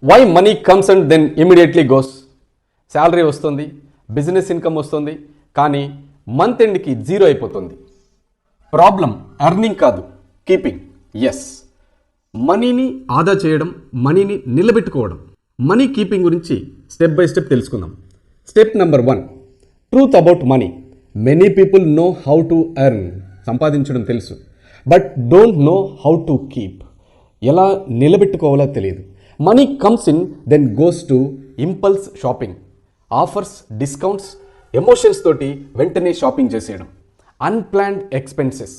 Why money comes and then immediately goes. Salary వస్తుంది, business income వస్తుంది, కానీ month ఎండ్కి జీరో అయిపోతుంది. ప్రాబ్లం ఎర్నింగ్ కాదు, కీపింగ్. ఎస్, మనీని ఆదా చేయడం, మనీని నిలబెట్టుకోవడం. మనీ కీపింగ్ గురించి స్టెప్ బై స్టెప్ తెలుసుకుందాం. Step number 1, truth about money. Many people know how to earn, సంపాదించడం తెలుసు, but don't know how to keep, ఎలా నిలబెట్టుకోవాలో తెలియదు. Money comes in then goes to impulse shopping. Offers, discounts, emotions తోటి వెంటనే shopping చేసేయడం. Unplanned expenses,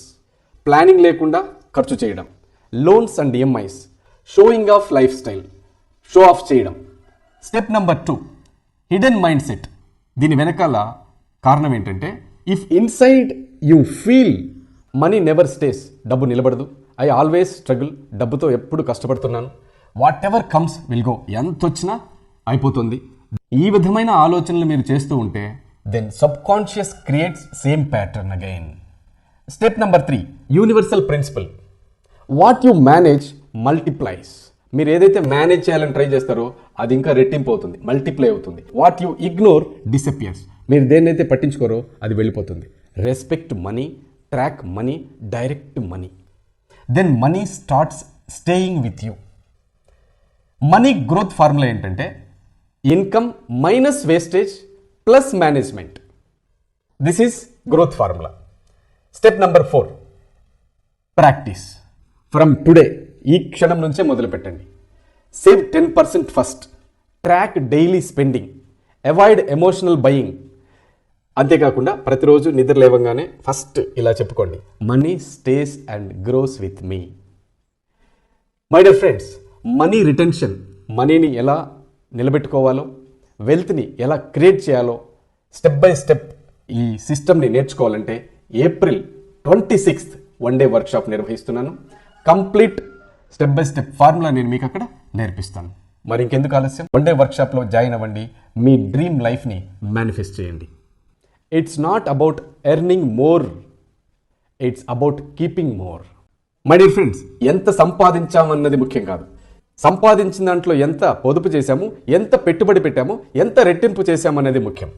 planning లేకుండా ఖర్చు చేయడం. Loans and EMIs, showing off lifestyle, show off చేయడం. Step number 2, hidden mindset. దీని వెనకాల కారణం ఏంటంటే, if inside you feel money never stays, డబ్బు నిలబడదు, ఐ ఆల్వేస్ స్ట్రగుల్, డబ్బుతో ఎప్పుడు కష్టపడుతున్నాను, whatever comes will go, ఎంత వచ్చినా అయిపోతుంది, ఈ విధమైన ఆలోచనలు మీరు చేస్తూ ఉంటే then subconscious creates same pattern again. Step number 3, universal principle. What you manage multiplies. మీరు ఏదైతే మేనేజ్ చేయాలని ట్రై చేస్తారో అది ఇంకా రెట్టింపు అవుతుంది, మల్టిప్లై అవుతుంది. What you ignore disappears. మీరు దేన్నైతే పట్టించుకోరో అది వెళ్ళిపోతుంది. Respect money, track money, direct money, then money starts staying with you. Money growth formula ఏంటంటే, income minus wastage plus management. This is growth formula. Step number 4, practice. From today, ఈ క్షణం నుంచే మొదలు పెట్టండి. Save 10% first, track daily spending, avoid emotional buying. అంతేకాకుండా ప్రతిరోజు నిద్ర లేవగానే ఫస్ట్ ఇలా చెప్పుకోండి, money stays and grows with me. My dear friends, money retention, మనీని ఎలా నిలబెట్టుకోవాలో, వెల్త్ని ఎలా క్రియేట్ చేయాలో స్టెప్ బై స్టెప్ ఈ సిస్టమ్ని నేర్చుకోవాలంటే April 26th one day workshop నిర్వహిస్తున్నాను. Complete step by step formula నేను మీకు అక్కడ నేర్పిస్తాను. మరి ఇంకెందుకు ఆలస్యం, వన్ డే వర్క్షాప్లో జాయిన్ అవ్వండి, మీ డ్రీమ్ లైఫ్ని మేనిఫెస్ట్ చేయండి. It's not about earning more, it's about keeping more. My dear friends, ఎంత సంపాదించామన్నది ముఖ్యం కాదు, సంపాదించిన దాంట్లో ఎంత పొదుపు చేశాము, ఎంత పెట్టుబడి పెట్టాము, ఎంత రెట్టింపు చేశామనేది ముఖ్యం.